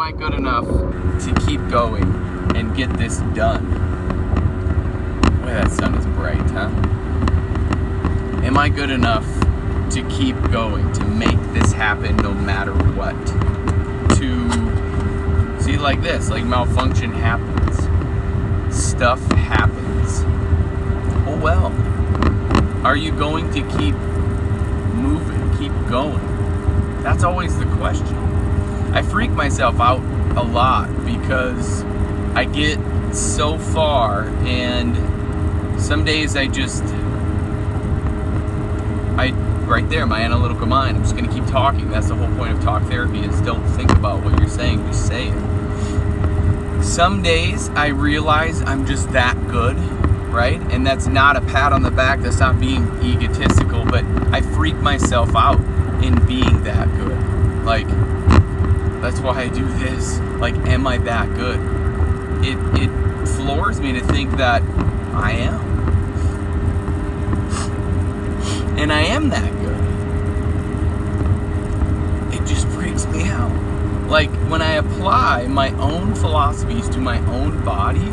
I good enough to keep going and get this done? Boy, that sun is bright, huh? Am I good enough to keep going, to make this happen no matter what? To see, like this, like malfunction happens, stuff happens. Oh well. Are you going to keep moving, keep going? That's always the question. I freak myself out a lot because I get so far, and some days right there, my analytical mind, I'm just going to keep talking. That's the whole point of talk therapy, is don't think about what you're saying, just say it. Some days I realize I'm just that good, right? And that's not a pat on the back, that's not being egotistical, but I freak myself out in being that good. Like, that's why I do this. Like, am I that good? It floors me to think that I am. And I am that good. It just freaks me out. Like, when I apply my own philosophies to my own body,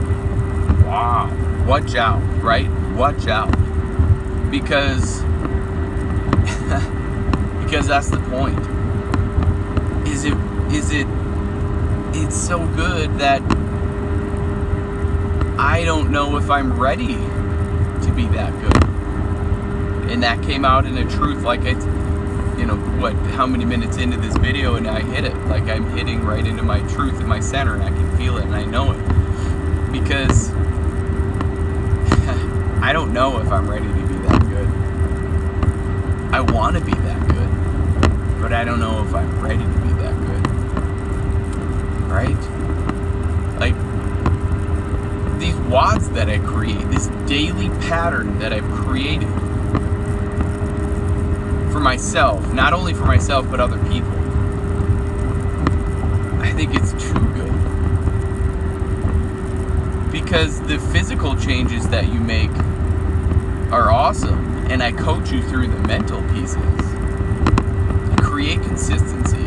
wow, watch out, right? Watch out. Because that's the point. It's so good that I don't know if I'm ready to be that good. And that came out in a truth, like it's, how many minutes into this video and I hit it. Like, I'm hitting right into my truth in my center, and I can feel it and I know it. Because I don't know if I'm ready to be that good. I want to be that good, but I don't know if I'm ready to be that good. Right? Like, these WODs that I create, this daily pattern that I've created for myself, not only for myself, but other people, I think it's too good. Because the physical changes that you make are awesome, and I coach you through the mental pieces. You create consistency.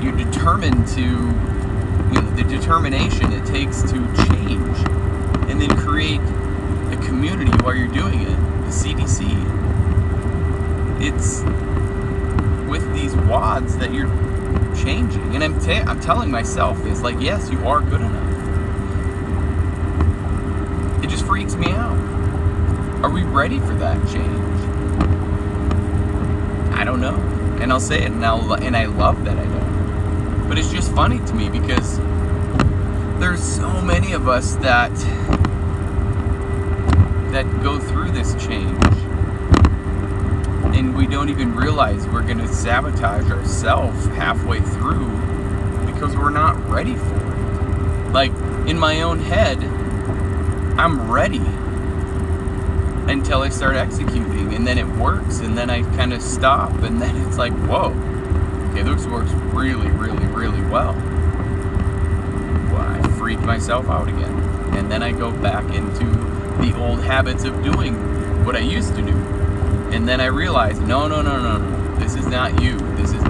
You're determined to, the determination it takes to change, and then create a community while you're doing it, the CDC. It's with these WODs that you're changing, and I'm telling myself this, like, yes, you are good enough. It just freaks me out. Are we ready for that change? I don't know, and I'll say it, and I love that I don't. But it's just funny to me because there's so many of us that go through this change, and we don't even realize we're going to sabotage ourselves halfway through because we're not ready for it. Like, in my own head, I'm ready until I start executing, and then it works, and then I kind of stop, and then it's like, whoa, okay, this works really, really, really well. I freak myself out again, and then I go back into the old habits of doing what I used to do, and then I realize, no, this is not you, this is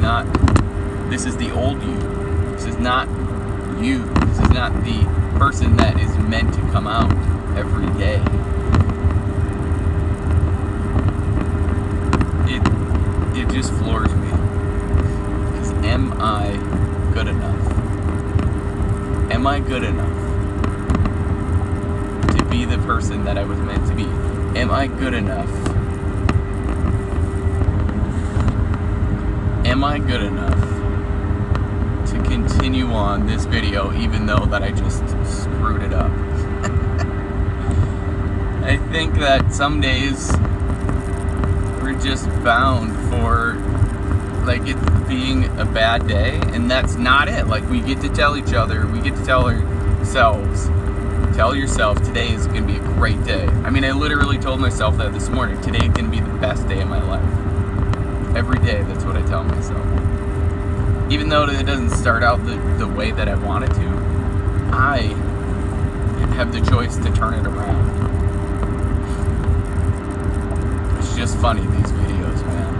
the old you, this is not you, this is not the person that is meant to come out every day. It just floors me, because am I good enough? Am I good enough to be the person that I was meant to be? Am I good enough? Am I good enough to continue on this video even though that I just screwed it up? I think that some days we're just bound for, like, it being a bad day, and that's not it. Like, we get to tell each other, we get to tell ourselves, tell yourself, today is going to be a great day. I mean, I literally told myself that this morning. Today is going to be the best day of my life. Every day, that's what I tell myself. Even though it doesn't start out the way that I want it to, I have the choice to turn it around. It's just funny, these videos, man.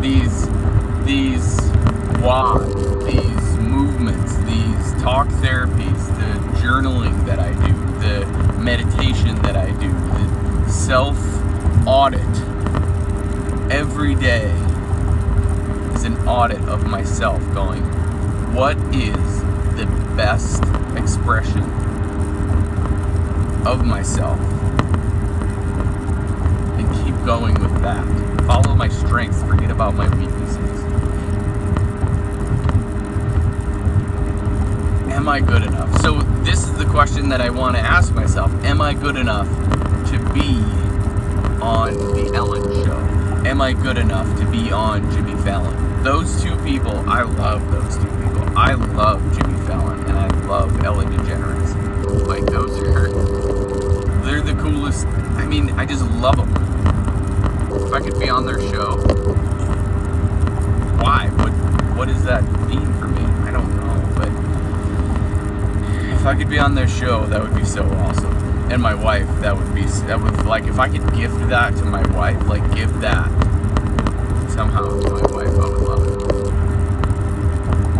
These WODs, these movies, talk therapies, the journaling that I do, the meditation that I do, the self-audit. Every day is an audit of myself going, what is the best expression of myself? And keep going with that. Follow my strengths, forget about my weaknesses. Am I good enough? So this is the question that I want to ask myself. Am I good enough to be on the Ellen Show? Am I good enough to be on Jimmy Fallon? Those two people, I love those two people. I love Jimmy Fallon and I love Ellen DeGeneres. Like they're the coolest. I mean, I just love them. If I could be on their show, why? What does that mean for me? I don't know, but if I could be on their show, that would be so awesome. And my wife, that would like, if I could gift that to my wife, like give that somehow to my wife, I would love it.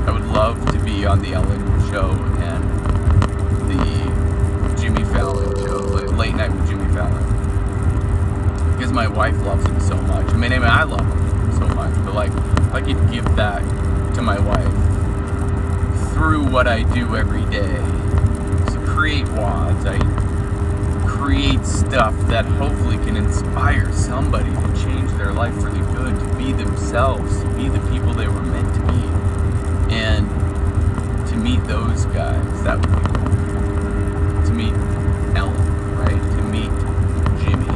I would love to be on the Ellen Show and the Jimmy Fallon show, like Late Night with Jimmy Fallon. Because my wife loves him so much. I mean, I love him so much, but like, if I could give that to my wife through what I do every day, to create WODs, I create stuff that hopefully can inspire somebody to change their life for the good, to be themselves, to be the people they were meant to be, and to meet those guys. That would be cool. To meet Ellen, right? To meet Jimmy.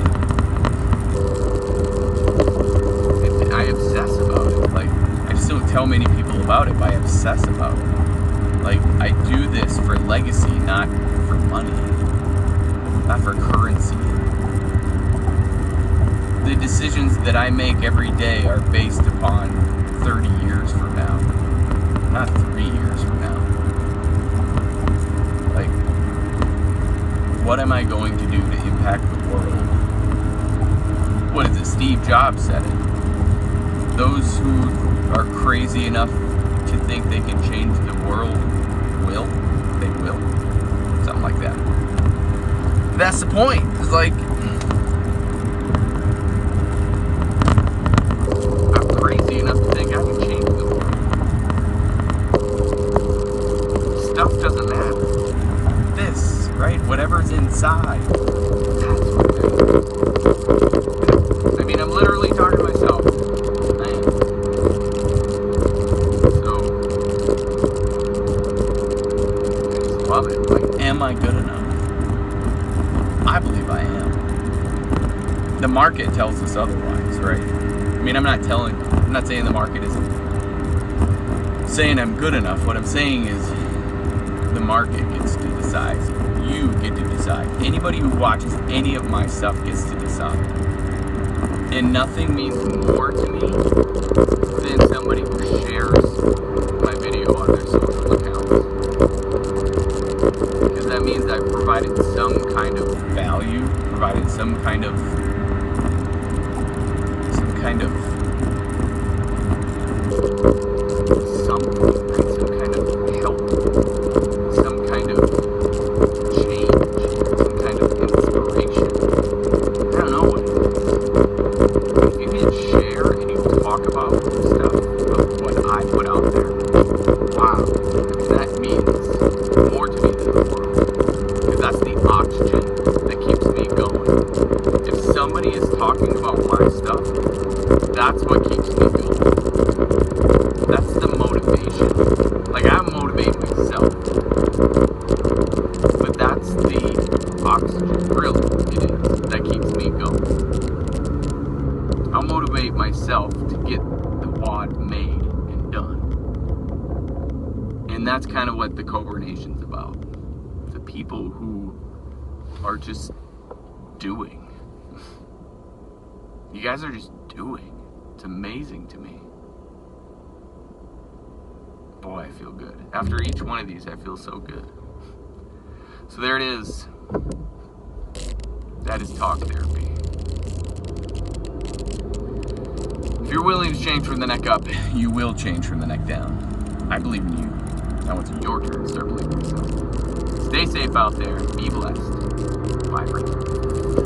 And I obsess about it. Like, I just don't tell many people about it, but I obsess about it. Like, I do this for legacy, not for money, not for currency. The decisions that I make every day are based upon 30 years from now, not 3 years from now. Like, what am I going to do to impact the world? What is it? Steve Jobs said it. Those who are crazy enough to think they can change the world will. They will. Something like that. That's the point. It's like, I'm crazy enough to think I can change the world. Stuff doesn't matter. This, right? Whatever's inside. That's what matters. I mean, I'm literally talking to myself. I am. So, I just love it. Like, am I good enough? I believe I am. The market tells us otherwise, right? I mean, I'm not saying the market isn't saying I'm good enough. What I'm saying is the market gets to decide. You get to decide. Anybody who watches any of my stuff gets to decide. And nothing means more to me than somebody who shares my video on their social accounts. Because that means I've provided some kind of value, provided some kind of help, some kind of change, some kind of inspiration. I don't know what it is. If you can share and you talk about stuff, about what I put out there, wow, that means more to me than the world. Because that's the oxygen that keeps me going. If somebody is talking about my stuff, that's what keeps me going. That's the motivation. Like, I motivate myself. But that's the oxygen, really, it is, that keeps me going. I'll motivate myself to get the WOD made and done. And that's kind of what the Cobra Nation's about. The people who are just doing. You guys are just doing. It's amazing to me. Boy, I feel good. After each one of these, I feel so good. So there it is. That is talk therapy. If you're willing to change from the neck up, you will change from the neck down. I believe in you. Now it's your turn to start believing yourself. Stay safe out there. Be blessed. Bye for now.